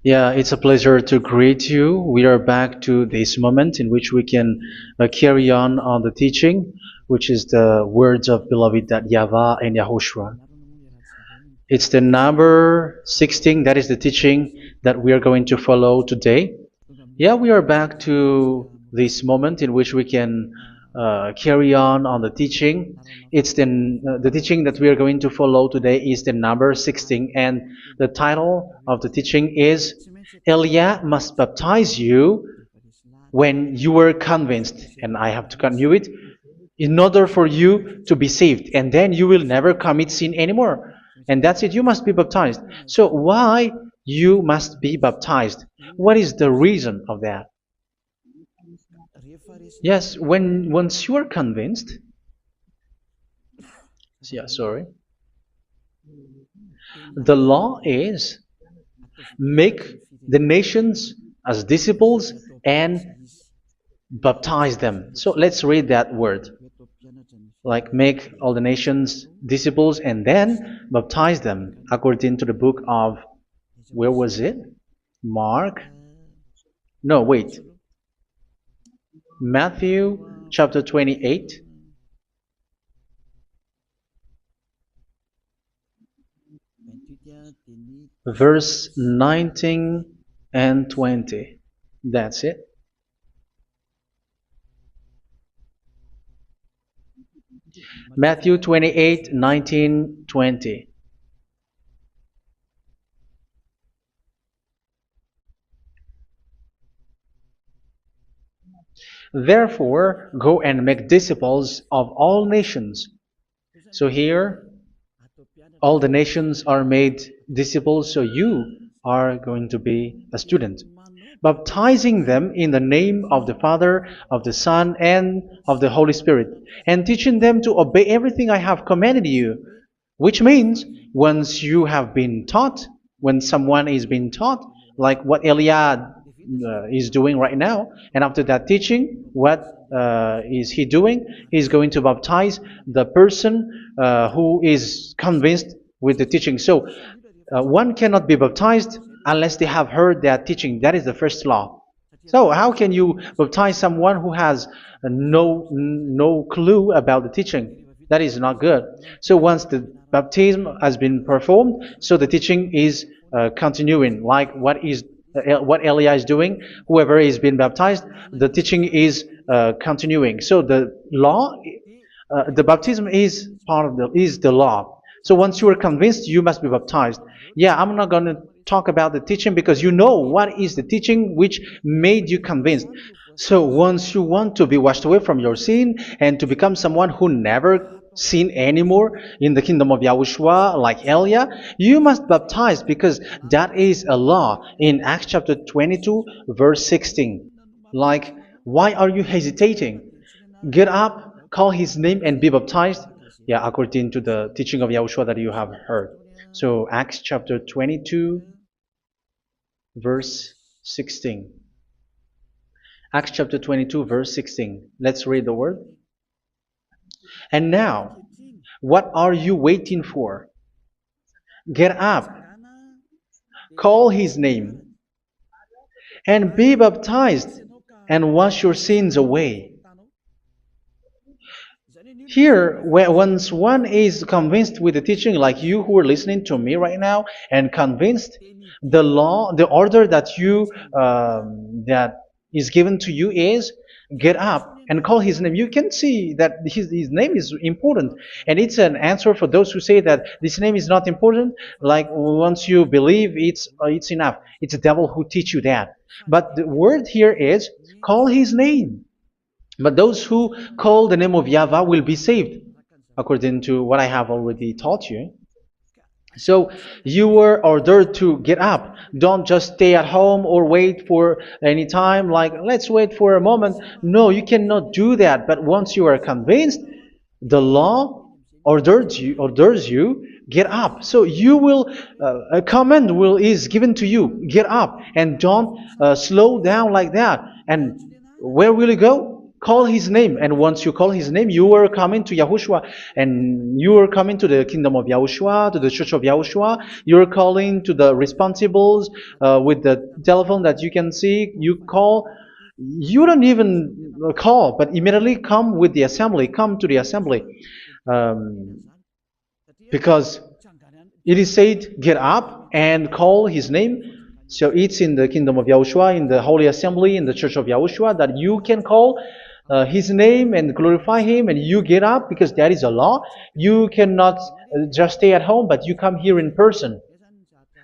Yeah, it's a pleasure to greet you. We are back to this moment in which we can carry on the teaching, which is the words of beloved that YAHVAH and YAHOSHUA. It's the number 16, that is the teaching that we are going to follow today. Yeah, we are back to this moment in which we can carry on the teaching. It's the teaching that we are going to follow today is the number 16, and the title of the teaching is Elia must baptize you when you were convinced, and I have to continue it, in order for you to be saved, and then you will never commit sin anymore. And that's it, you must be baptized. So why you must be baptized? What is the reason of that? Yes, once you are convinced, yeah, sorry, the law is make the nations as disciples and baptize them. So let's read that word. Like make all the nations disciples and then baptize them according to the book of, where was it? Mark? No, wait. Matthew chapter 28. Verse 19 and 20. That's it. Matthew 28, 19, 20. Therefore, go and make disciples of all nations. So here, all the nations are made disciples, so you are going to be a student. Baptizing them in the name of the Father, of the Son, and of the Holy Spirit, and teaching them to obey everything I have commanded you. Which means, once you have been taught, when someone is being taught, like what Elia is doing right now, and after that teaching, what is he doing? He's going to baptize the person who is convinced with the teaching. So one cannot be baptized unless they have heard that teaching. That is the first law. So how can you baptize someone who has no clue about the teaching? That is not good. So once the baptism has been performed, so the teaching is continuing, like what Elia is doing. Whoever is being baptized, the teaching is continuing. So the law, the baptism is part of the law. So once you are convinced, you must be baptized. Yeah, I'm not going to talk about the teaching because you know what is the teaching which made you convinced. So once you want to be washed away from your sin and to become someone who never sin anymore in the kingdom of Yahushua, like Elia, you must baptize because that is a law in Acts chapter 22, verse 16. Like, why are you hesitating? Get up, call his name, and be baptized. Yeah, according to the teaching of Yahushua that you have heard. So Acts chapter 22, verse 16. Acts chapter 22, verse 16. Let's read the word. And now, what are you waiting for? Get up, call his name, and be baptized, and wash your sins away. Here, once one is convinced with the teaching, like you who are listening to me right now, and convinced, the law, the order that that is given to you is get up and call his name. You can see that his name is important, and it's an answer for those who say that this name is not important. Like once you believe, it's enough. It's the devil who teach you that. But the word here is call his name. But those who call the name of YAHVAH will be saved, according to what I have already taught you. So you were ordered to get up. Don't just stay at home or wait for any time, like let's wait for a moment. No, you cannot do that. But once you are convinced, the law orders you get up. So you will a command is given to you, get up, and don't slow down like that. And where will you go? Call his name, and once you call his name, you are coming to Yahushua, and you are coming to the kingdom of Yahushua, to the church of Yahushua. You're calling to the responsibles with the telephone that you can see. You call. You don't even call, but immediately come with the assembly. Come to the assembly, um, because it is said, "Get up and call his name." So it's in the kingdom of Yahushua, in the holy assembly, in the church of Yahushua, that you can call his name and glorify him, and you get up because that is a law. You cannot just stay at home, but you come here in person.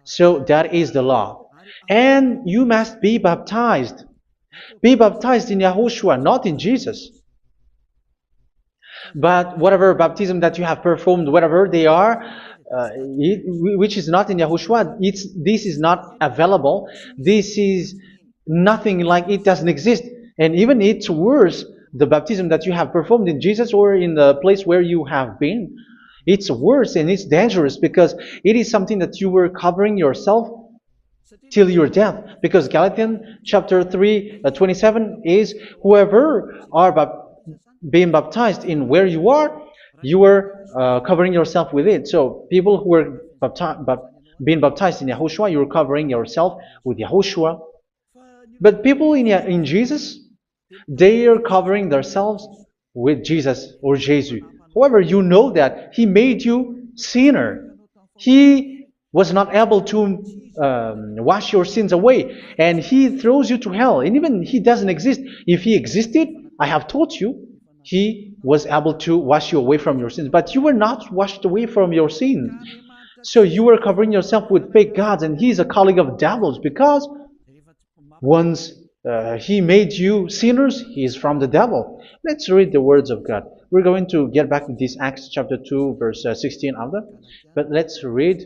So that is the law. And you must be baptized. Be baptized in Yahushua, not in Jesus. But whatever baptism that you have performed, whatever they are, which is not in Yahushua, this is not available. This is nothing, like it doesn't exist. And even it's worse, the baptism that you have performed in Jesus or in the place where you have been. It's worse and it's dangerous because it is something that you were covering yourself till your death. Because Galatians chapter 3, 27 is, whoever are being baptized in where you are covering yourself with it. So people who were being baptized in Yahushua, you're covering yourself with Yahushua. But people in Jesus, they are covering themselves with Jesus or Jesus. However, you know that He made you sinner. He was not able to wash your sins away, and He throws you to hell. And even He doesn't exist. If He existed, I have taught you, He was able to wash you away from your sins. But you were not washed away from your sins. So you were covering yourself with fake gods, and He is a colleague of devils, because once He made you sinners, He is from the devil. Let's read the words of God. We're going to get back to this Acts chapter 2, verse 16 after. But let's read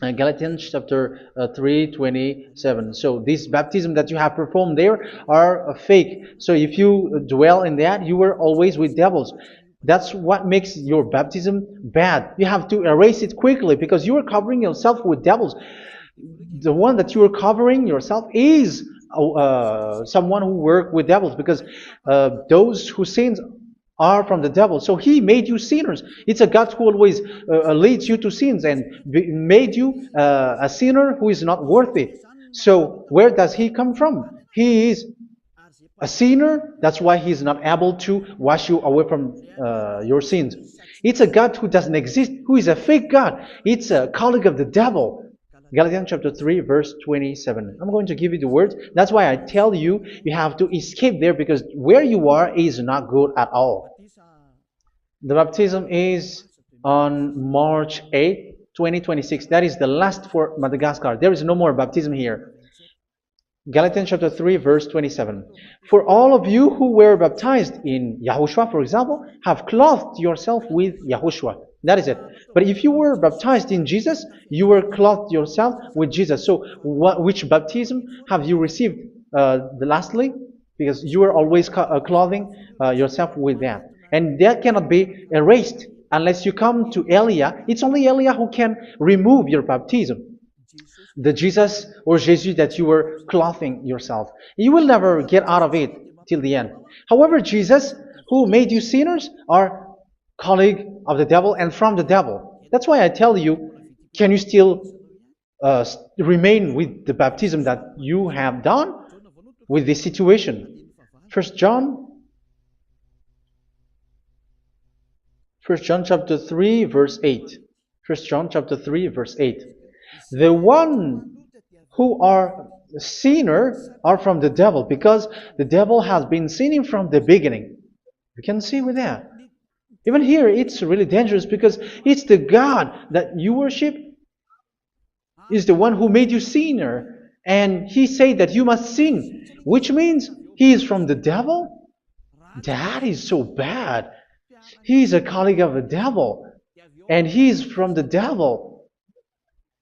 Galatians chapter 3, 27. So this baptism that you have performed there are fake. So if you dwell in that, you were always with devils. That's what makes your baptism bad. You have to erase it quickly because you are covering yourself with devils. The one that you are covering yourself is someone who works with devils, because those who sin are from the devil. So He made you sinners. It's a God who always leads you to sins and made you a sinner who is not worthy. So where does He come from? He is a sinner. That's why He is not able to wash you away from your sins. It's a God who doesn't exist, who is a fake God. It's a colleague of the devil. Galatians chapter 3, verse 27. I'm going to give you the words. That's why I tell you, you have to escape there, because where you are is not good at all. The baptism is on March 8, 2026. That is the last for Madagascar. There is no more baptism here. Galatians chapter 3, verse 27. For all of you who were baptized in Yahushua, for example, have clothed yourself with Yahushua. That is it. But if you were baptized in Jesus, you were clothed yourself with Jesus. So which baptism have you received lastly? Because you are always clothing yourself with that. And that cannot be erased unless you come to Elia. It's only Elia who can remove your baptism. The Jesus or Jesus that you were clothing yourself. You will never get out of it till the end. However, Jesus, who made you sinners, are colleague of the devil and from the devil. That's why I tell you, can you still remain with the baptism that you have done with this situation? First John chapter 3, verse 8. First John chapter 3, verse 8. The one who are sinner are from the devil, because the devil has been sinning from the beginning. You can see with that. Even here, it's really dangerous, because it's the God that you worship is the one who made you sinner, and He said that you must sin, which means He is from the devil. That is so bad. He is a colleague of the devil, and He is from the devil.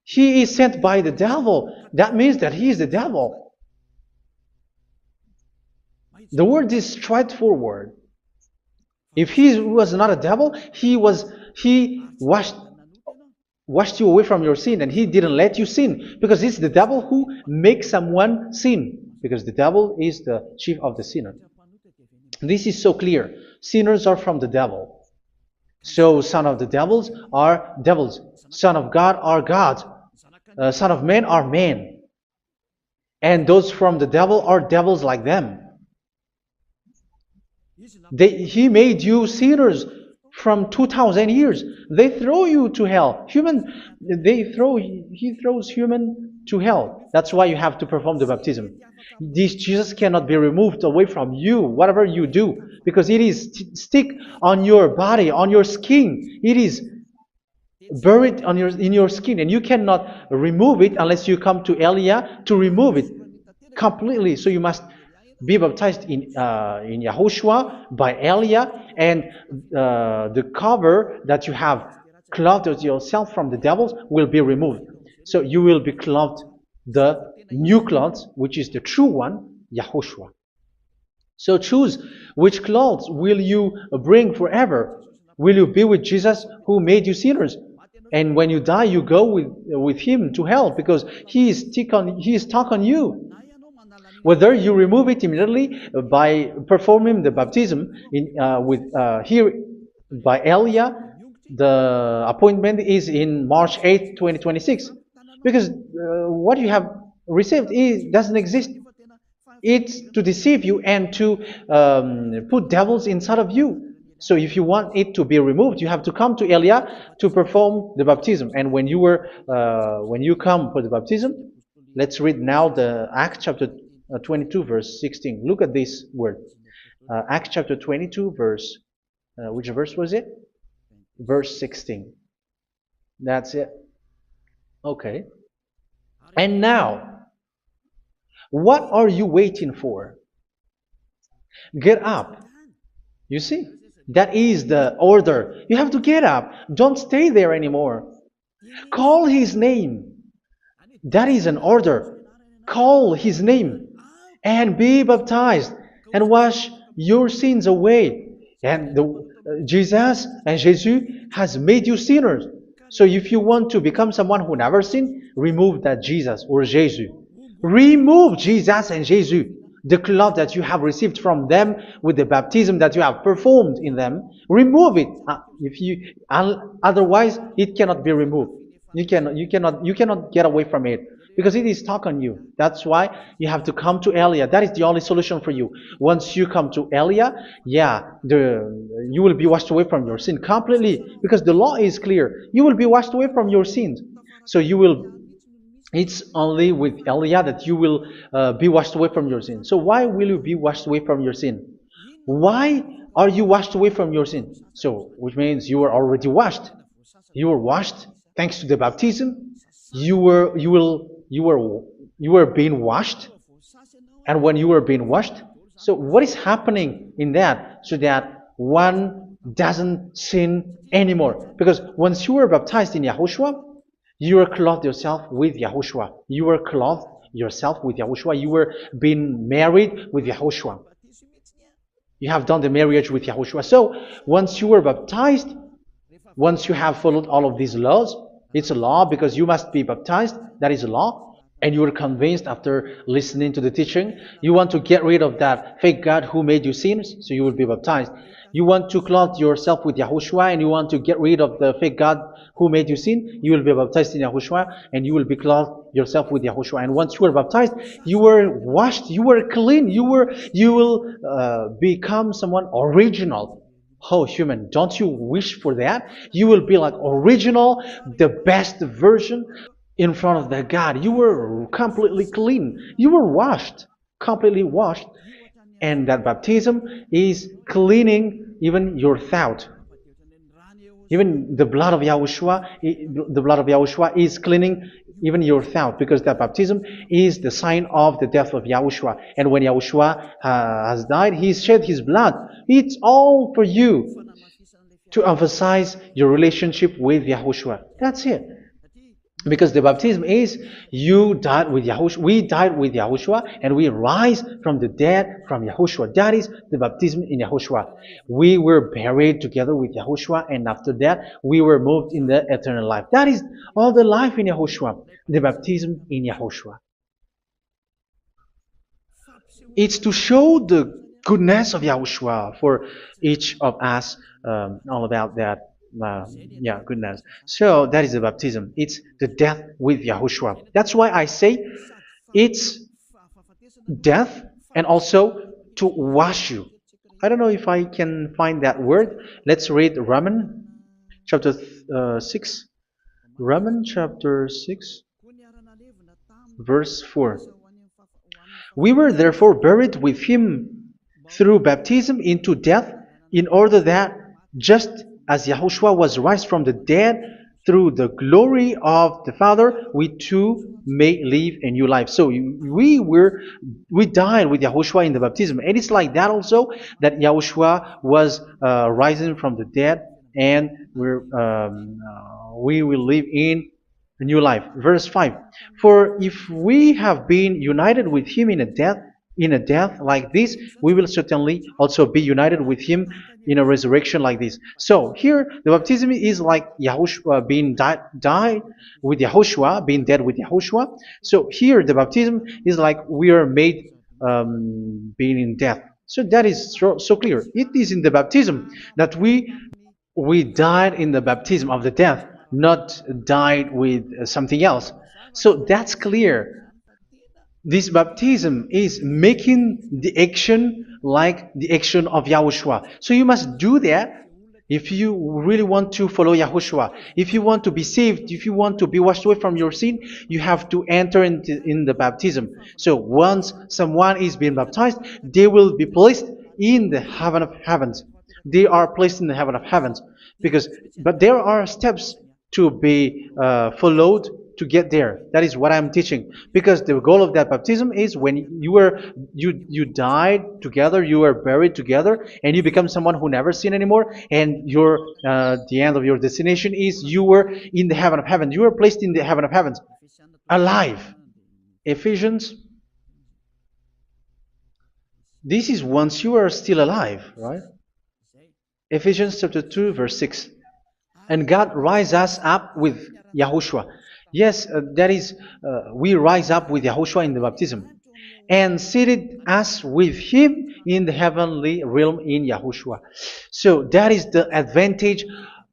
He is sent by the devil. That means that He is the devil. The word is straightforward. If He was not a devil, He washed you away from your sin, and He didn't let you sin, because it's the devil who makes someone sin, because the devil is the chief of the sinner. This is so clear. Sinners are from the devil. So son of the devils are devils. Son of God are gods. Son of men are men. And those from the devil are devils like them. He made you sinners from 2,000 years. They throw you to hell. He throws human to hell. That's why you have to perform the baptism. This Jesus cannot be removed away from you, whatever you do, because it is stick on your body, on your skin. It is buried in your skin, and you cannot remove it unless you come to Elia to remove it completely. So you must be baptized in Yahushua by Elia, and the cover that you have clothed yourself from the devils will be removed. So you will be clothed the new clothes, which is the true one, Yahushua. So choose which clothes will you bring forever. Will you be with Jesus who made you sinners? And when you die, you go with him to hell because he is stuck on you. Whether you remove it immediately by performing the baptism here by Elia, the appointment is in March 8, 2026. Because what you have received doesn't exist. It's to deceive you and to put devils inside of you. So if you want it to be removed, you have to come to Elia to perform the baptism. And when you come for the baptism, let's read now the Acts chapter 22 verse 16. Look at this word. Acts chapter 22 verse, which verse was it? Verse 16. That's it. Okay. And now, what are you waiting for? Get up. You see, that is the order. You have to get up. Don't stay there anymore. Call his name. That is an order. Call his name and be baptized and wash your sins away. And Jesus has made you sinners. So if you want to become someone who never sinned, remove that Jesus or Jesus. Remove Jesus and Jesus, the cloth that you have received from them with the baptism that you have performed in them. Remove it. Otherwise, it cannot be removed. You cannot get away from it because it is stuck on you. That's why you have to come to Elia. That is the only solution for you. Once you come to Elia, you will be washed away from your sin completely because the law is clear. You will be washed away from your sins. So it's only with Elia that you will be washed away from your sin. So why will you be washed away from your sin? Why are you washed away from your sin? So, which means you were already washed. You were washed thanks to the baptism. You were being washed. And when you were being washed, so what is happening in that? So that one doesn't sin anymore. Because once you were baptized in Yahushua, you were clothed yourself with Yahushua. You were clothed yourself with Yahushua. You were being married with Yahushua. You have done the marriage with Yahushua. So once you were baptized, once you have followed all of these laws, it's a law because you must be baptized. That is a law. And you are convinced after listening to the teaching, you want to get rid of that fake God who made you sinners, so you will be baptized. You want to clothe yourself with Yahushua and you want to get rid of the fake God who made you sin, you will be baptized in Yahushua and you will be clothed yourself with Yahushua. And once you are baptized, you were washed, you were clean, you will become someone original. Oh, human, don't you wish for that? You will be like original, the best version in front of that God. You were completely clean. You were washed, completely washed. And that baptism is cleaning even your thought. Even the blood of Yahushua is cleaning even your thought, because that baptism is the sign of the death of Yahushua. And when Yahushua has died, he shed his blood. It's all for you to emphasize your relationship with Yahushua. That's it. Because the baptism is you died with Yahushua, we died with Yahushua, and we rise from the dead from Yahushua. That is the baptism in Yahushua. We were buried together with Yahushua, and after that we were moved in the eternal life. That is all the life in Yahushua, the baptism in Yahushua. It's to show the goodness of Yahushua for each of us, all about that. Yeah, goodness. So that is the baptism. It's the death with Yahushua. That's why I say it's death and also to wash you. I don't know if I can find that word. Let's read Romans chapter 6. Romans chapter 6, verse 4. We were therefore buried with him through baptism into death, in order that, just as Yahushua was raised from the dead through the glory of the Father, we too may live a new life. So we died with Yahushua in the baptism, and it's like that also that Yahushua was rising from the dead, and we will live in a new life. Verse 5. For if we have been united with him in a death like this, we will certainly also be united with him in a resurrection like this. So here the baptism is like Yahushua being died with Yahushua, being dead with Yahushua. So here the baptism is like we are made being in death. So that is so clear. It is in the baptism that we died in the baptism of the death, not died with something else. So that's clear. This baptism is making the action like the action of Yahushua. So you must do that if you really want to follow Yahushua. If you want to be saved, if you want to be washed away from your sin, you have to enter in the baptism. So once someone is being baptized, they will be placed in the heaven of heavens. They are placed in the heaven of heavens, but there are steps to be followed to get there. That is what I'm teaching, because the goal of that baptism is when you died together, you were buried together, and you become someone who never sin anymore, and your the end of your destination is you were in the heaven of heavens. You were placed in the heaven of heavens, alive. Ephesians. This is once you are still alive, right? Ephesians chapter 2, verse 6. And God rise us up with Yahushua. Yes, that is, we rise up with Yahushua in the baptism. And seated us with him in the heavenly realm in Yahushua. So that is the advantage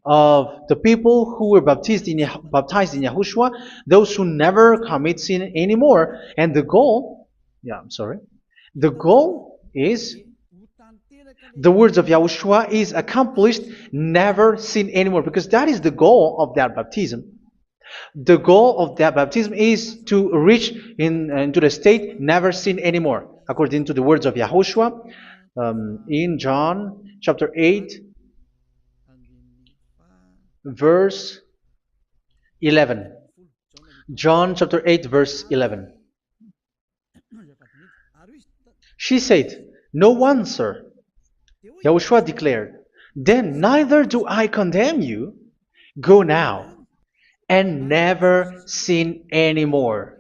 of the people who were baptized in Yahushua, those who never commit sin anymore. And the goal, the goal is the words of Yahushua is accomplished, never sin anymore, because that is the goal of that baptism. The goal of that baptism is to reach into the state never sin anymore, according to the words of Yahushua in John chapter 8, verse 11. John chapter 8, verse 11. She said, "No one, sir." Yahushua declared, "Then neither do I condemn you. Go now and never sin anymore."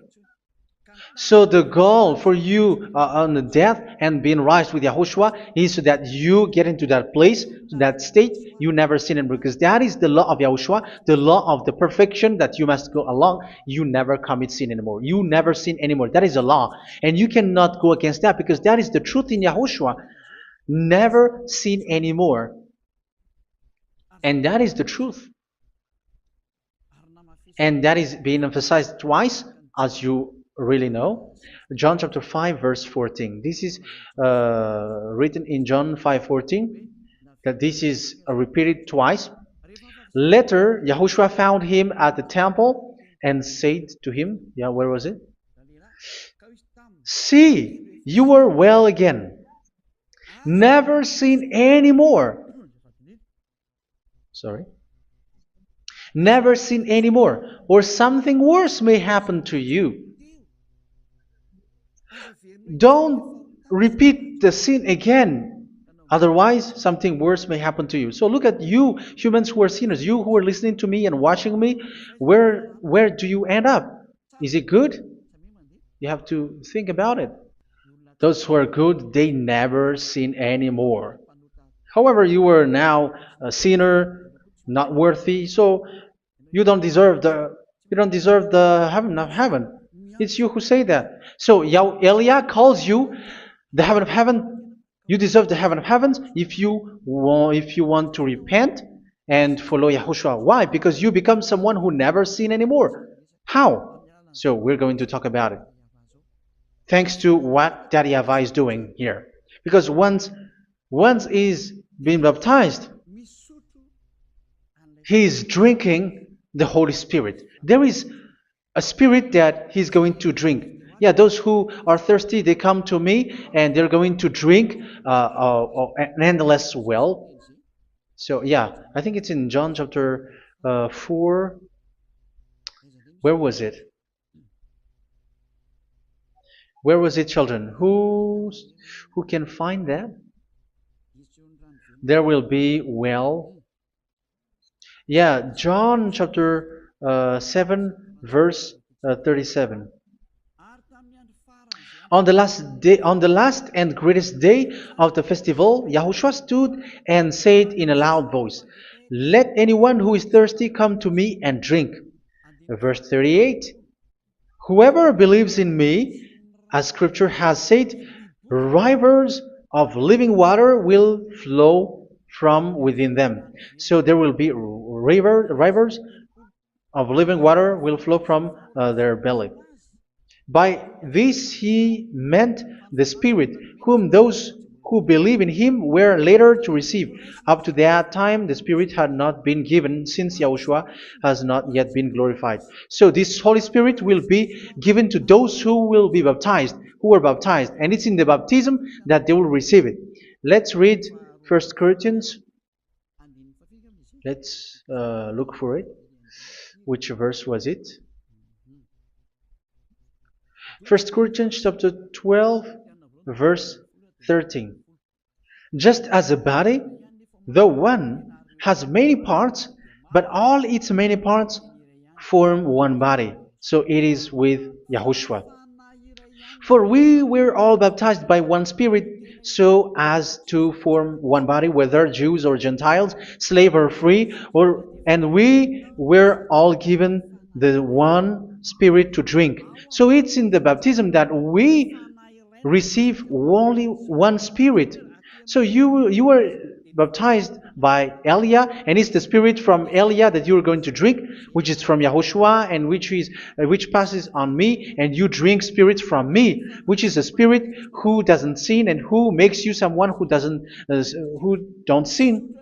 So the goal for you on the death and being raised with Yahushua is so that you get into that place, that state, you never sin anymore. Because that is the law of Yahushua, the law of the perfection that you must go along. You never commit sin anymore. You never sin anymore. That is a law. And you cannot go against that, because that is the truth in Yahushua. Never sin anymore. And that is the truth. And that is being emphasized twice, as you really know. John chapter 5, verse 14. This is written in John 5:14, that this is repeated twice. Later, Yahushua found him at the temple and said to him, where was it? "See, you are well again. Never sin anymore." Never sin anymore, or something worse may happen to you. Don't repeat the sin again. Otherwise, something worse may happen to you. So look at you, humans who are sinners, you who are listening to me and watching me. Where do you end up? Is it good? You have to think about it. Those who are good, they never sin anymore. However, you are now a sinner, not worthy, so you don't deserve the heaven of heaven. It's you who say that. So Eliah calls you the heaven of heaven You deserve the heaven of heavens if you want to repent and follow Yahushua. Why? Because you become someone who never sin anymore. How? So we're going to talk about it. Thanks to what Daddy YAHVAH is doing here. Because once he's been baptized, he is drinking the Holy Spirit. There is a spirit that he's going to drink. Yeah, those who are thirsty, they come to me and they're going to drink an endless well. So, yeah, I think it's in John chapter 4. Where was it? Where was it, children? Who can find that? There will be well. Yeah, John chapter 7, verse 37. On the last and greatest day of the festival, Yahushua stood and said in a loud voice, "Let anyone who is thirsty come to me and drink." Verse 38, "Whoever believes in me, as scripture has said, rivers of living water will flow from within them." So there will be rivers of living water will flow from their belly. By this he meant the Spirit, whom those who believe in him were later to receive. Up to that time, the Spirit had not been given, since Yahushua has not yet been glorified. So this Holy Spirit will be given to those who will be baptized, who are baptized, and it's in the baptism that they will receive it. Let's read 1 Corinthians. Let's look for it. Which verse was it? 1 Corinthians chapter 12, verse 13. Just as a body, though one, has many parts, but all its many parts form one body. So it is with Yahushua. For we were all baptized by one Spirit, so as to form one body, whether Jews or Gentiles, slave or free, and we were all given the one Spirit to drink. So it's in the baptism that we receive only one Spirit. So you were baptized by Elia, and it's the Spirit from Elia that you are going to drink, which is from Yahushua, and which passes on me, and you drink Spirit from me, which is a Spirit who doesn't sin and who makes you someone who don't sin.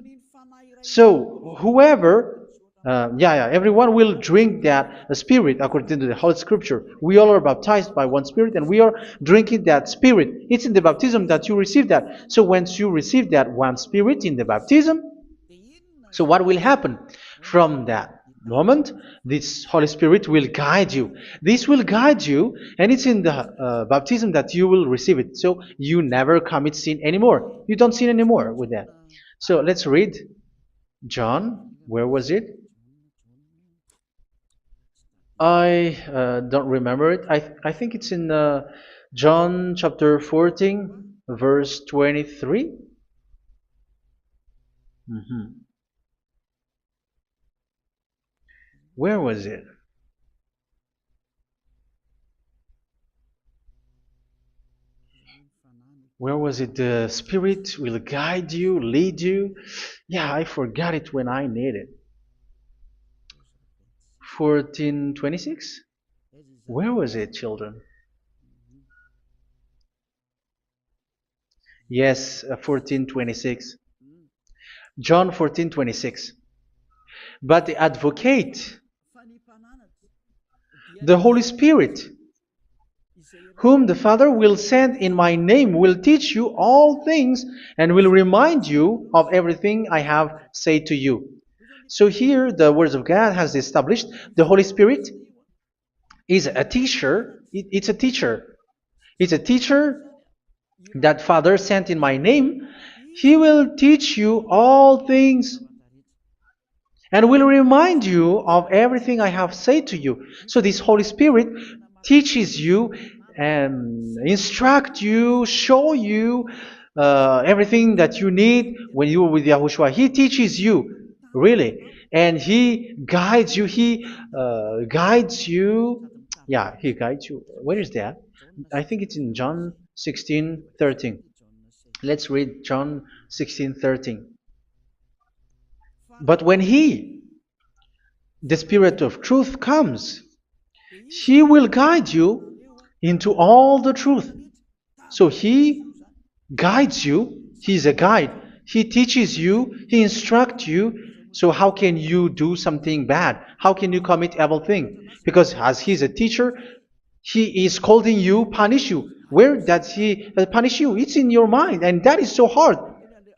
So whoever everyone will drink that Spirit according to the Holy Scripture. We all are baptized by one Spirit, and we are drinking that Spirit. It's in the baptism that you receive that. So once you receive that one Spirit in the baptism, so what will happen? From that moment, this Holy Spirit will guide you. This will guide you, and it's in the baptism that you will receive it. So you never commit sin anymore. You don't sin anymore with that. So let's read John. Where was it? I don't remember it. I think it's in John chapter 14, verse 23. Where was it? Where was it? The Spirit will guide you, lead you. Yeah, I forgot it when I need it. 14:26? Where was it, children? Yes, 14:26. John 14:26. But the advocate, the Holy Spirit, whom the Father will send in my name, will teach you all things and will remind you of everything I have said to you. So here the words of God has established the Holy Spirit is a teacher. It's a teacher. It's a teacher that Father sent in my name. He will teach you all things and will remind you of everything I have said to you. So this Holy Spirit teaches you and instruct you, show you everything that you need when you are with Yahushua. He teaches you, really. And He guides you. He guides you. Yeah, He guides you. Where is that? I think it's in John 16:13. Let's read John 16:13. But when He, the Spirit of truth, comes, He will guide you into all the truth. So He guides you. He's a guide. He teaches you. He instructs you. So how can you do something bad? How can you commit evil thing? Because as He's a teacher, He is scolding you, punish you. Where does He punish you? It's in your mind, and that is so hard.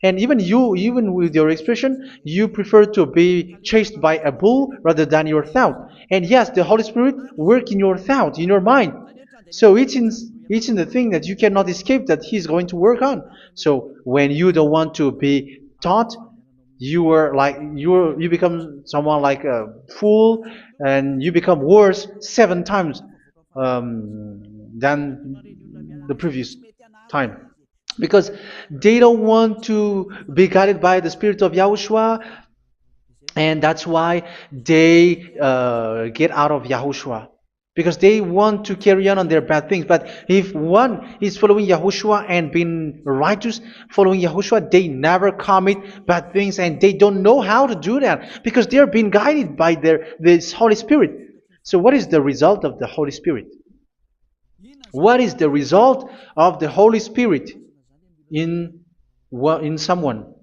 And even you, even with your expression, you prefer to be chased by a bull rather than your thought. And yes, the Holy Spirit work in your thought, in your mind. So it's in the thing that you cannot escape that He's going to work on. So when you don't want to be taught, you become someone like a fool, and you become worse 7 times than the previous time, because they don't want to be guided by the Spirit of Yahushua, and that's why they get out of Yahushua, because they want to carry on their bad things. But if one is following Yahushua and being righteous, following Yahushua, they never commit bad things, and they don't know how to do that because they are being guided by this Holy Spirit. So what is the result of the Holy Spirit? What is the result of the Holy Spirit in someone?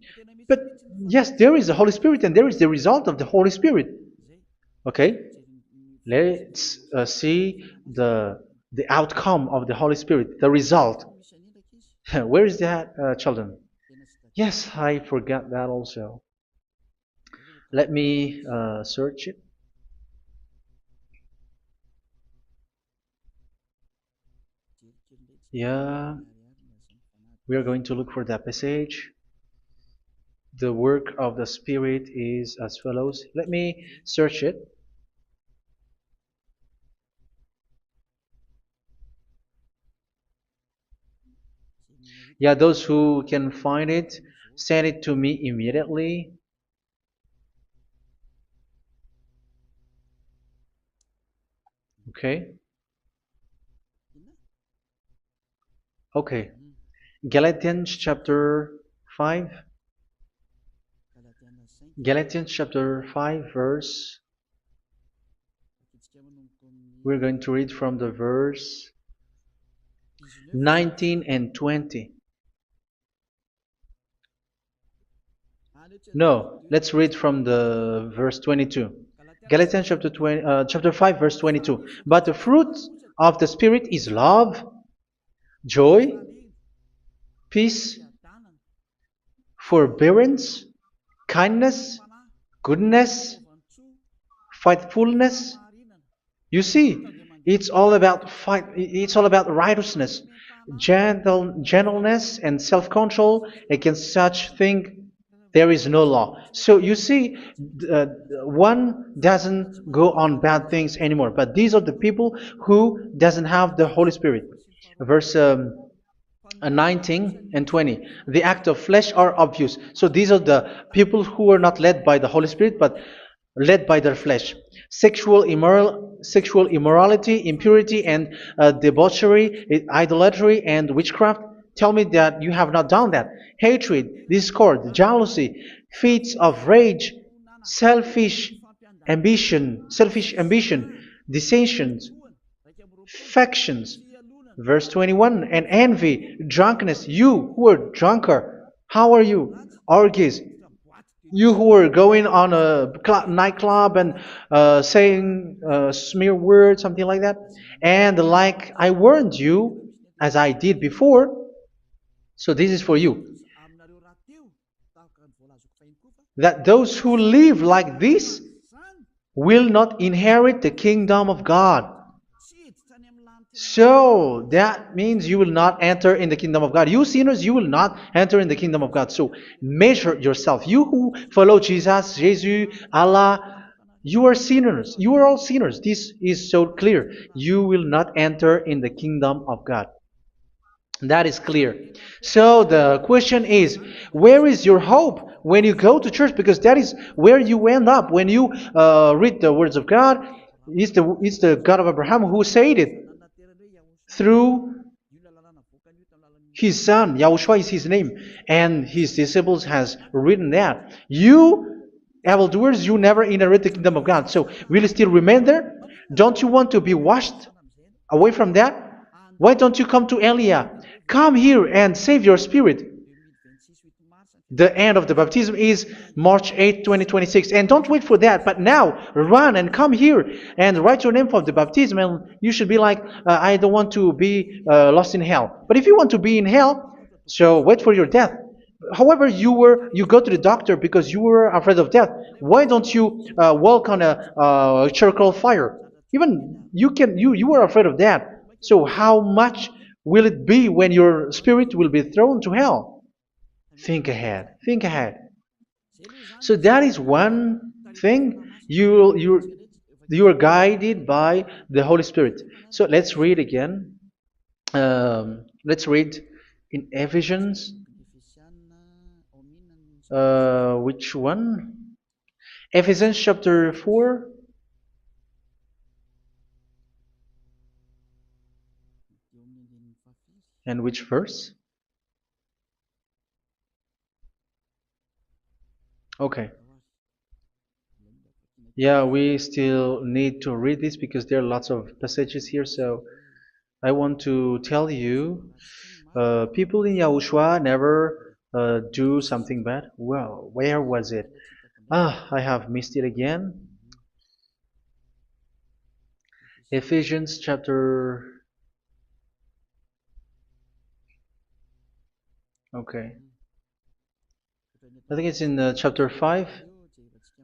But yes, there is the Holy Spirit, and there is the result of the Holy Spirit. Okay, let's see the outcome of the Holy Spirit, the result. Where is that, children? Yes, I forgot that also. Let me search it. Yeah, we are going to look for that passage. The work of the Spirit is as follows. Let me search it. Yeah, those who can find it, send it to me immediately. Okay. Okay. Galatians chapter 5. Galatians chapter 5 verse. We're going to read from the verse 19 and 20. No, let's read from the verse 22. Galatians chapter 5 verse 22. But the fruit of the Spirit is love, joy, peace, forbearance, kindness, goodness, faithfulness. You see, it's all about fight. It's all about righteousness, gentleness, and self-control. Against such thing, there is no law. So you see, uh, one doesn't go on bad things anymore. But these are the people who doesn't have the Holy Spirit. Verse 19 and 20. The act of flesh are obvious. So these are the people who are not led by the Holy Spirit, but led by their flesh. Sexual immorality, impurity, and debauchery, idolatry, and witchcraft. Tell me that you have not done that. Hatred, discord, jealousy, fits of rage, selfish ambition, dissensions, factions. Verse 21, and envy, drunkenness. You who are drunker, how are you? Orgies. You who are going on a nightclub and saying smear words, something like that. And like I warned you, as I did before, so this is for you, that those who live like this will not inherit the kingdom of God. So that means you will not enter in the kingdom of God. You sinners, you will not enter in the kingdom of God. So measure yourself. You who follow Jesus, Allah, you are sinners. You are all sinners. This is so clear. You will not enter in the kingdom of God. That is clear. So the question is, where is your hope when you go to church? Because that is where you end up when you read the words of God. It's the God of Abraham who said it through His son, Yahushua is his name, and his disciples has written that. You, evildoers, you never inherit the kingdom of God. So, will you still remain there? Don't you want to be washed away from that? Why don't you come to Elia? Come here and save your spirit. The end of the baptism is March 8th, 2026. And don't wait for that, but now run and come here and write your name for the baptism. And you should be like, I don't want to be lost in hell. But if you want to be in hell, so wait for your death. However, you go to the doctor because you were afraid of death. Why don't you walk on a charcoal fire? Even you were afraid of that. So how much will it be when your spirit will be thrown to hell? Think ahead. Think ahead. So that is one thing. You are guided by the Holy Spirit. So let's read again. Let's read in Ephesians. Which one? Ephesians chapter 4. And which verse? Okay. Yeah, we still need to read this because there are lots of passages here. So I want to tell you, people in Yahushua never do something bad. Well, where was it? I have missed it again. Ephesians chapter. Okay. I think it's in chapter 5.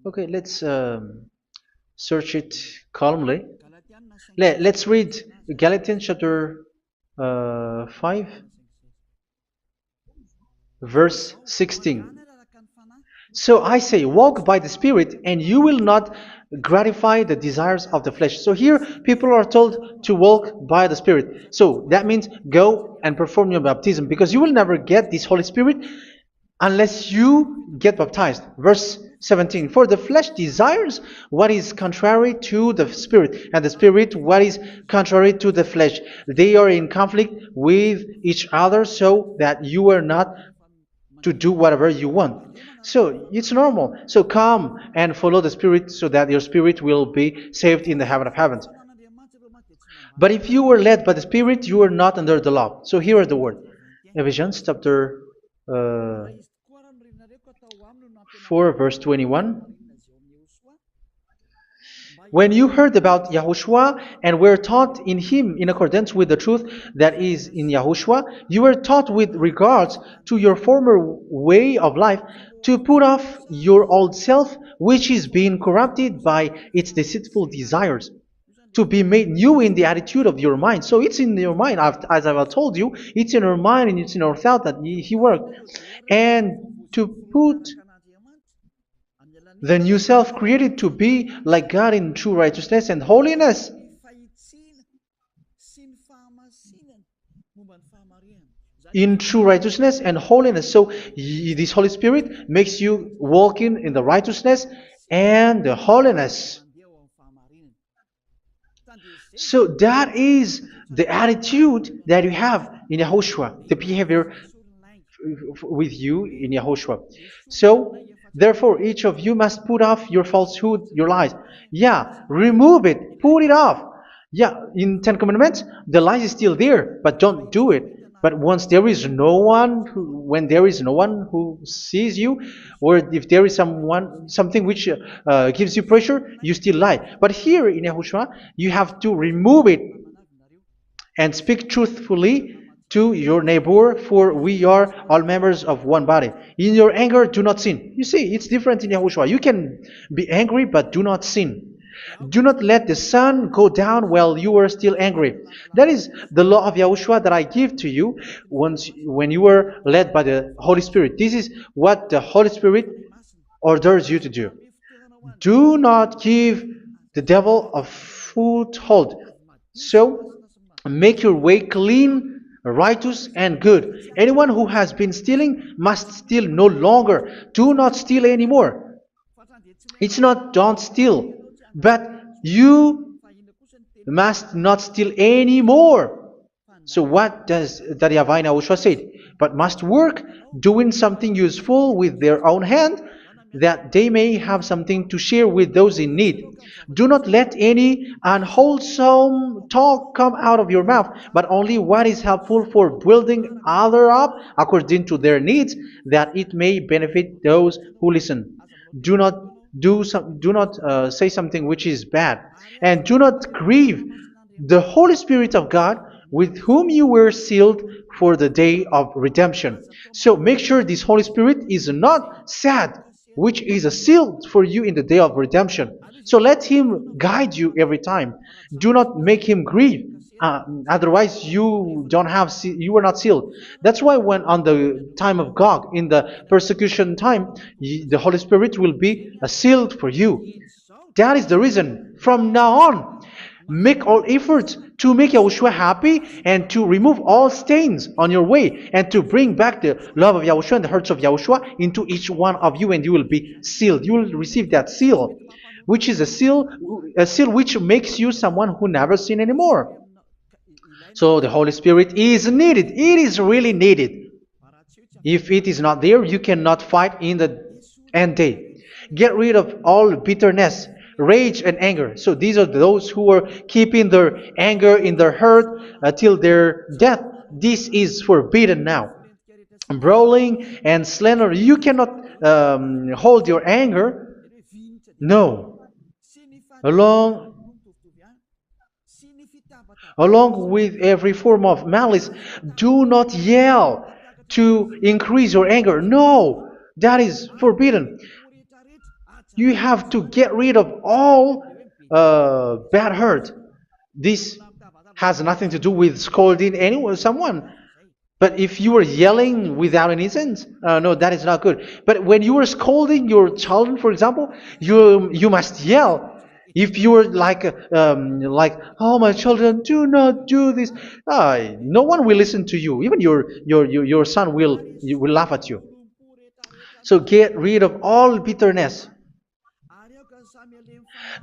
Okay, let's search it calmly. Let's read Galatians chapter 5, verse 16. So I say, walk by the Spirit, and you will not gratify the desires of the flesh. So here, people are told to walk by the Spirit. So that means go and perform your baptism, because you will never get this Holy Spirit unless you get baptized. Verse 17. For the flesh desires what is contrary to the Spirit, and the Spirit what is contrary to the flesh. They are in conflict with each other, so that you are not to do whatever you want. So it's normal. So come and follow the Spirit so that your spirit will be saved in the heaven of heavens. But if you were led by the Spirit, you are not under the law. So here are the word. Ephesians chapter 4 verse 21. When you heard about Yahushua and were taught in him in accordance with the truth that is in Yahushua, you were taught with regards to your former way of life to put off your old self, which is being corrupted by its deceitful desires, to be made new in the attitude of your mind. So it's in your mind, as I've told you, it's in your mind and it's in your thought that he worked. And to put the new self created to be like God in true righteousness and holiness. In true righteousness and holiness. So this Holy Spirit makes you walking in the righteousness and the holiness. So that is the attitude that you have in Yahushua, the behavior with you in Yahushua. So therefore, each of you must put off your falsehood, your lies. Yeah, remove it, put it off. Yeah, in Ten Commandments, the lies is still there, but don't do it. But once there is no one, when there is no one who sees you, or if there is something which gives you pressure, you still lie. But here in Yahushua, you have to remove it and speak truthfully to your neighbor, for we are all members of one body. In your anger, do not sin. You see, it's different in Yahushua. You can be angry, but do not sin. Do not let the sun go down while you are still angry. That is the law of Yahushua that I give to you when you were led by the Holy Spirit. This is what the Holy Spirit orders you to do. Do not give the devil a foothold. So, make your way clean, righteous, and good. Anyone who has been stealing must steal no longer. Do not steal anymore. It's not don't steal, but you must not steal anymore. So what does the Yahweh YAHOSHUA say? But must work doing something useful with their own hand, that they may have something to share with those in need. Do not let any unwholesome talk come out of your mouth, but only what is helpful for building other up according to their needs, that it may benefit those who listen. Do not do not say something which is bad, and do not grieve the Holy Spirit of God, with whom you were sealed for the day of redemption. So make sure this Holy Spirit is not sad, which is a seal for you in the day of redemption. So let Him guide you every time. Do not make Him grieve. Otherwise, you don't have you are not sealed. That's why when on the time of God, in the persecution time, the Holy Spirit will be a sealed for you. That is the reason. From now on, make all efforts to make Yahushua happy and to remove all stains on your way and to bring back the love of Yahushua and the hearts of Yahushua into each one of you, and you will be sealed. You will receive that seal, which is a seal which makes you someone who never sin anymore. So the Holy Spirit is needed. It is really needed. If it is not there, you cannot fight in the end day. Get rid of all bitterness, rage, and anger. So these are those who are keeping their anger in their heart till their death. This is forbidden now. Brawling and slander. You cannot hold your anger. No. Along Along with every form of malice, do not yell to increase your anger. No, that is forbidden. You have to get rid of all bad hurt. This has nothing to do with scolding anyone, someone. But if you are yelling without any sense, no, that is not good. But when you are scolding your children, for example, you must yell. If you are like, oh my children, do not do this, no one will listen to you. Even your son will laugh at you. So get rid of all bitterness.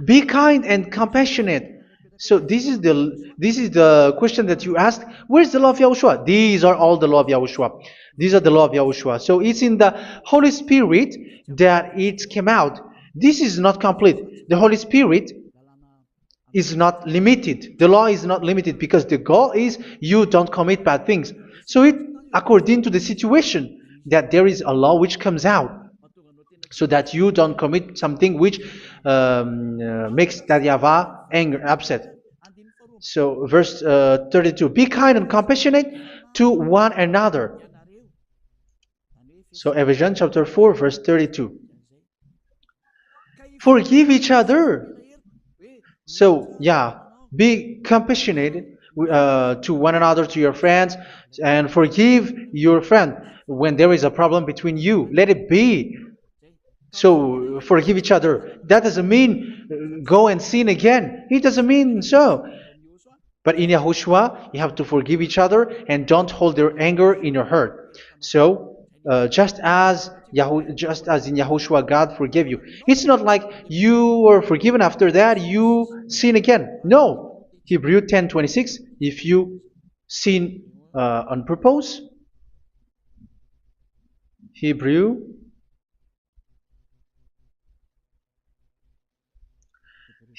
Be kind and compassionate. So this is the question that you asked. Where's the law of Yahushua? These are all the law of Yahushua. These are the law of Yahushua. So it's in the Holy Spirit that it came out. This is not complete. The Holy Spirit is not limited. The law is not limited because the goal is you don't commit bad things. So it according to the situation that there is a law which comes out, so that you don't commit something which makes that YAHVAH anger, upset. So verse 32, be kind and compassionate to one another. So Ephesians chapter 4 verse 32. Forgive each other. So yeah, be compassionate to one another, to your friends, and forgive your friend when there is a problem between you. Let it be. So forgive each other. That doesn't mean go and sin again. It doesn't mean so. But in Yahushua, you have to forgive each other and don't hold your anger in your heart. So just as in Yahushua, God forgave you. It's not like you were forgiven after that you sin again. No. Hebrew 10:26. If you sin on purpose,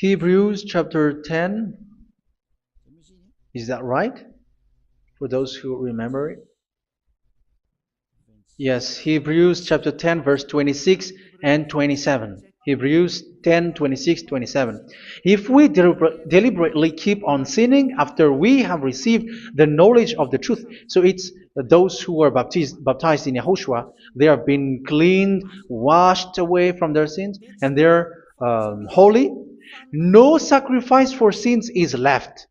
Hebrews chapter 10. Is that right? For those who remember it? Yes, Hebrews chapter 10 verse 26 and 27. Hebrews 10, 26, 27. If we deliberately keep on sinning after we have received the knowledge of the truth, so it's those who are baptized in Yahushua, they have been cleaned, washed away from their sins, and they're holy. No sacrifice for sins is left,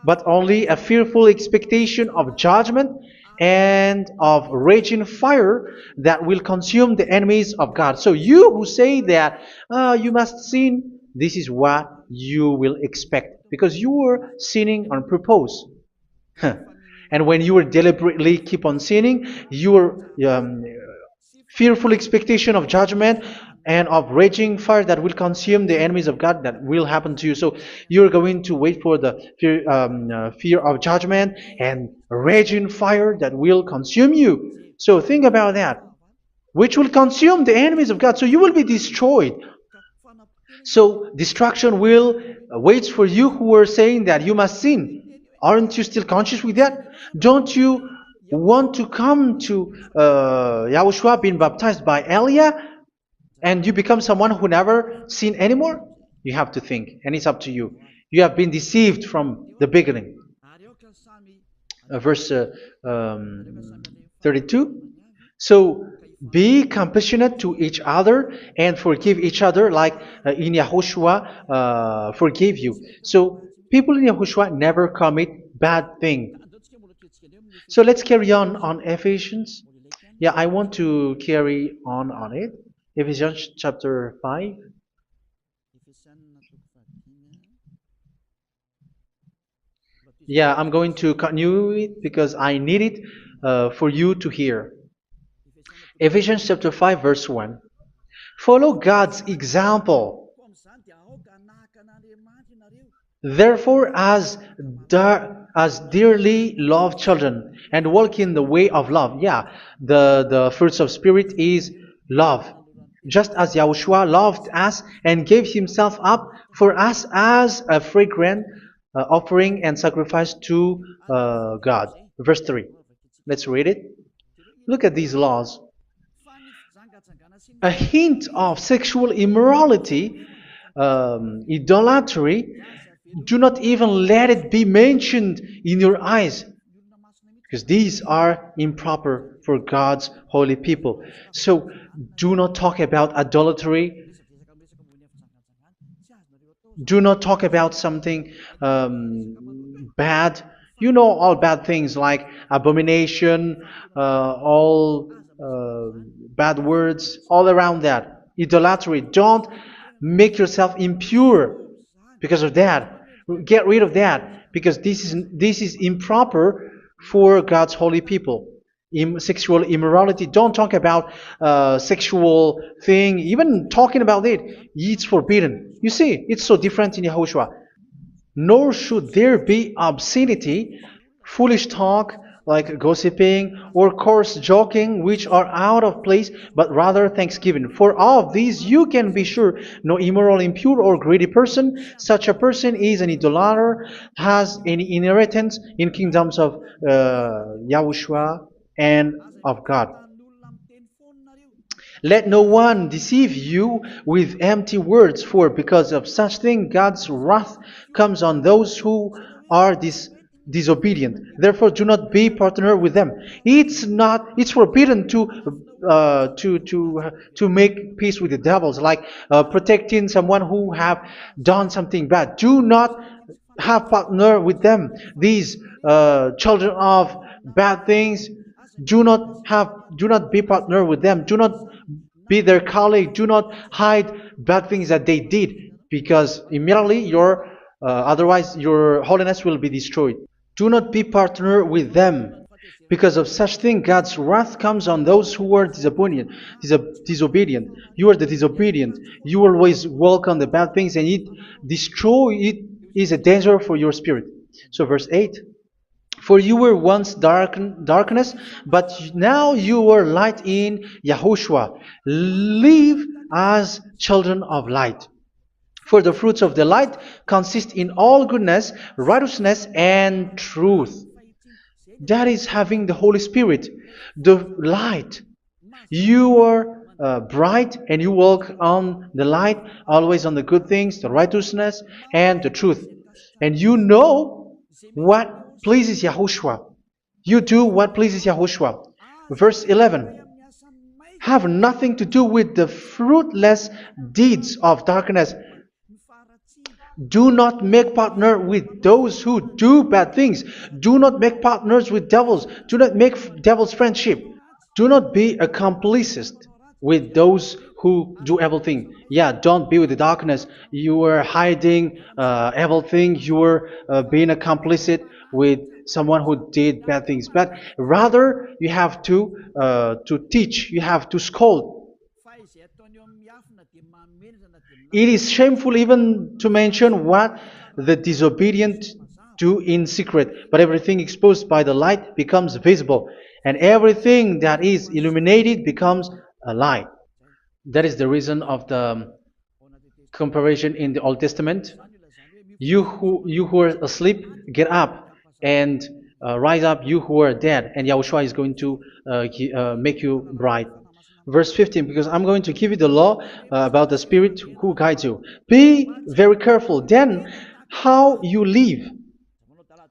but only a fearful expectation of judgment and of raging fire that will consume the enemies of God. So you who say that you must sin, this is what you will expect, because you were sinning on purpose. And when you will deliberately keep on sinning, you are fearful expectation of judgment and of raging fire that will consume the enemies of God that will happen to you. So you're going to wait for the fear of judgment and raging fire that will consume you. So think about that, which will consume the enemies of God. So you will be destroyed. So destruction will wait for you who are saying that you must sin. Aren't you still conscious with that? Don't you want to come to Yahushua being baptized by Elia and you become someone who never sinned anymore? You have to think, and it's up to you. You have been deceived from the beginning. Verse 32. So be compassionate to each other and forgive each other like in Yahushua forgave you. So people in Yahushua never commit bad thing. So let's carry on Ephesians. Yeah, I want to carry on it. Ephesians chapter 5. Yeah, I'm going to continue it because I need it for you to hear. Ephesians chapter 5 verse 1. Follow God's example. Therefore, as dearly loved children, and walk in the way of love. Yeah, the fruits of spirit is love. Just as Yahushua loved us and gave himself up for us as a fragrant offering and sacrifice to God. Verse 3. Let's read it. Look at these laws. A hint of sexual immorality, idolatry, do not even let it be mentioned in your eyes, because these are improper for God's holy people. So do not talk about idolatry. Do not talk about something bad. You know all bad things like abomination, all bad words, all around that. Idolatry. Don't make yourself impure because of that. Get rid of that because this is improper for God's holy people. Sexual immorality. Don't talk about sexual thing. Even talking about it's forbidden. You see, it's so different in Yahushua. Nor should there be obscenity, foolish talk like gossiping or coarse joking, which are out of place, but rather thanksgiving. For of these you can be sure: no immoral, impure, or greedy person, such a person is an idolater, has any inheritance in kingdoms of Yahushua and of God. Let no one deceive you with empty words, for because of such thing God's wrath comes on those who are disobedient. Therefore, do not be partner with them. It's forbidden to make peace with the devils, like protecting someone who have done something bad. Do not have partner with them. These children of bad things. Do not be partner with them. Do not be their colleague. Do not hide bad things that they did, because immediately otherwise your holiness will be destroyed. Do not be partner with them. Because of such thing, God's wrath comes on those who are disobedient. You are the disobedient. You always walk on the bad things, and it is a danger for your spirit. So verse 8. For you were once darkness, but now you are light in Yahushua. Live as children of light. For the fruits of the light consist in all goodness, righteousness, and truth. That is having the Holy Spirit, the light. You are bright and you walk on the light, always on the good things, the righteousness, and the truth. And you know what pleases Yahushua. You do what pleases Yahushua. Verse 11. Have nothing to do with the fruitless deeds of darkness. Do not make partner with those who do bad things. Do not make partners with devils. Do not make devils friendship. Do not be accomplices with those who do evil thing. Yeah, don't be with the darkness. You are hiding evil thing. You are being a complicit with someone who did bad things. But rather, you have to teach. You have to scold. It is shameful even to mention what the disobedient do in secret, but everything exposed by the light becomes visible, and everything that is illuminated becomes a light. That is the reason of the comparison in the Old Testament. You who are asleep, get up and rise up, you who are dead, and Yahushua is going to make you bright. Verse 15, because I'm going to give you the law about the Spirit who guides you. Be very careful then how you live,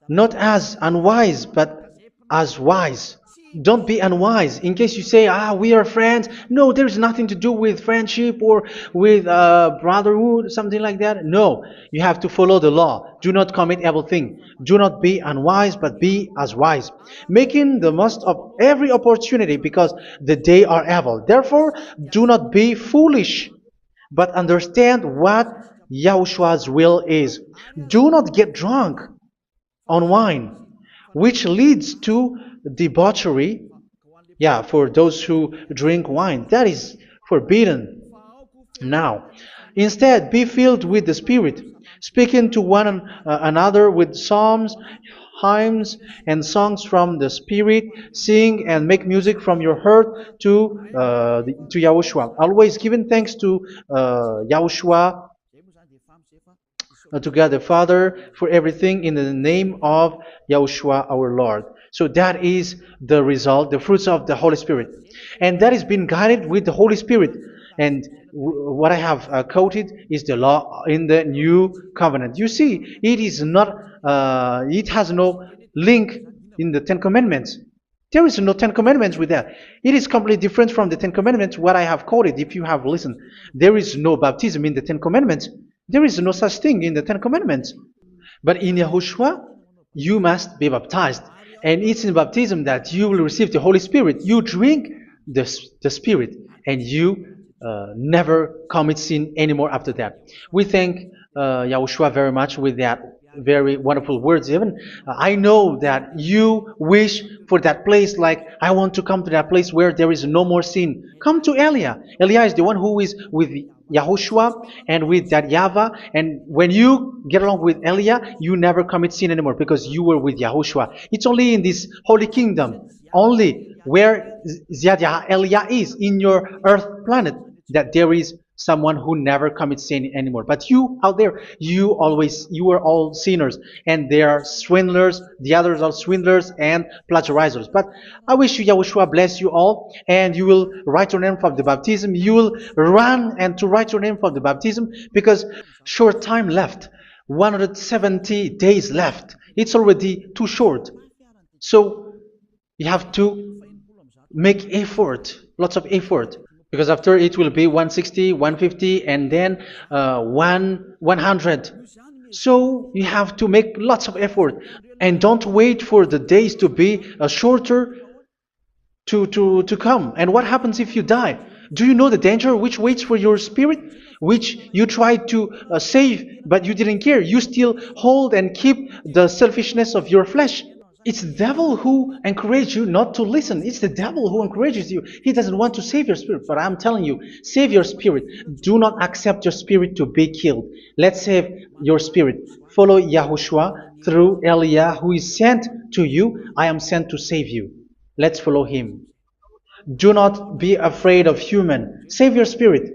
not as unwise, but as wise. Don't be unwise. In case you say, we are friends. No, there's nothing to do with friendship or with brotherhood, something like that. No, you have to follow the law. Do not commit evil thing. Do not be unwise, but be as wise, making the most of every opportunity because the day are evil. Therefore, do not be foolish, but understand what Yahushua's will is. Do not get drunk on wine, which leads to debauchery. Yeah, for those who drink wine, that is forbidden now. Instead, be filled with the Spirit, speaking to one another with psalms, hymns, and songs from the Spirit. Sing and make music from your heart to Yahushua. Always giving thanks to Yahushua, to God the Father, for everything in the name of Yahushua our Lord. So that is the result, the fruits of the Holy Spirit. And that is being guided with the Holy Spirit. And what I have quoted is the law in the new covenant. You see, it is not, it has no link in the Ten Commandments. There is no Ten Commandments with that. It is completely different from the Ten Commandments, what I have quoted, if you have listened. There is no baptism in the Ten Commandments. There is no such thing in the Ten Commandments. But in Yahushua, you must be baptized. And it's in baptism that you will receive the Holy Spirit. You drink the Spirit, and you never commit sin anymore after that. We thank Yahushua very much with that very wonderful words. Even I know that you wish for that place, like I want to come to that place where there is no more sin. Come to Elia. Elia is the one who is with Yahushua and with that YAHVAH, and when you get along with Elia, you never commit sin anymore because you were with Yahushua. It's only in this holy kingdom, only where Elia is in your earth planet, that there is someone who never commits sin anymore. But you out there, you are all sinners, and they are swindlers. The others are swindlers and plagiarizers. But I wish you, Yahushua, bless you all, and you will write your name for the baptism. You will run and to write your name for the baptism, because short time left, 170 days left. It's already too short. So you have to make effort, lots of effort, because after it will be 160, 150, and then 100. So you have to make lots of effort, and don't wait for the days to be shorter to come. And what happens if you die? Do you know the danger which waits for your spirit, which you tried to save, but you didn't care? You still hold and keep the selfishness of your flesh. It's the devil who encourages you not to listen. It's the devil who encourages you. He doesn't want to save your spirit. But I'm telling you, save your spirit. Do not accept your spirit to be killed. Let's save your spirit. Follow Yahushua through Elia, who is sent to you. I am sent to save you. Let's follow him. Do not be afraid of human. Save your spirit.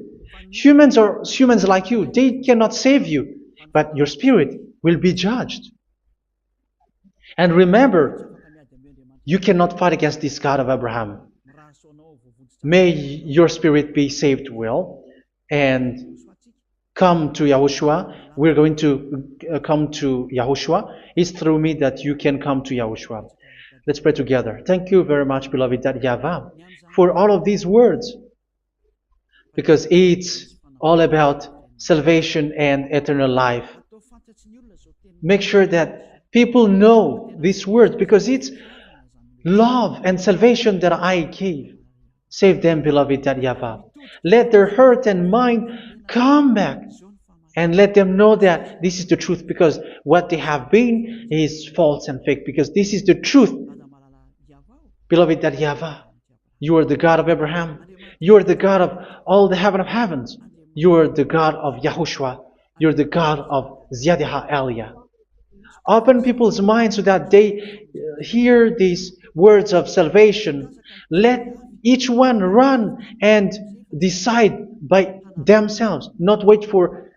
Humans are humans like you. They cannot save you. But your spirit will be judged. And remember, you cannot fight against this God of Abraham. May your spirit be saved well and come to Yahushua. We're going to come to Yahushua. It's through me that you can come to Yahushua. Let's pray together. Thank you very much, beloved YAHVAH, for all of these words, because it's all about salvation and eternal life. Make sure that people know these words, because it's love and salvation that I gave. Save them, beloved YAHVAH. Let their heart and mind come back, and let them know that this is the truth, because what they have been is false and fake, because this is the truth. Beloved, that YAHVAH, you are the God of Abraham. You are the God of all the heaven of heavens. You are the God of YAHOSHUA. You are the God of Ziyadiha Aliyah. Open people's minds so that they hear these words of salvation. Let each one run and decide by themselves, not wait for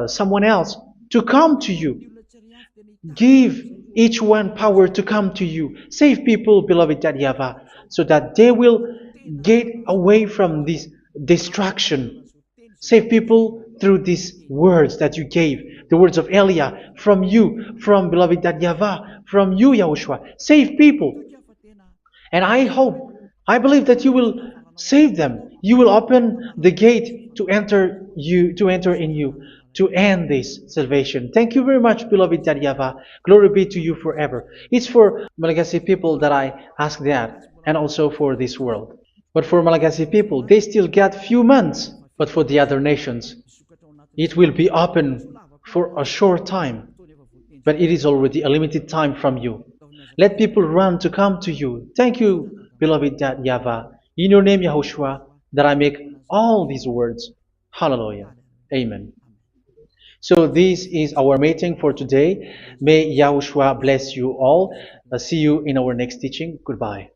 someone else to come to you. Give each one power to come to you. Save people, beloved YAHVAH, so that they will get away from this distraction. Save people through these words that you gave, the words of Elia, from you, from beloved YAHVAH, from you, Yahushua. Save people. And I believe that you will save them. You will open the gate to enter in you, to end this salvation. Thank you very much, beloved YAHVAH. Glory be to you forever. It's for Malagasy people that I ask that, and also for this world. But for Malagasy people, they still get few months. But for the other nations, it will be open for a short time. But it is already a limited time from you. Let people run to come to you. Thank you, beloved YAHVAH. In your name, Yahushua, that I make all these words. Hallelujah. Amen. So this is our meeting for today. May Yahushua bless you all. See you in our next teaching. Goodbye.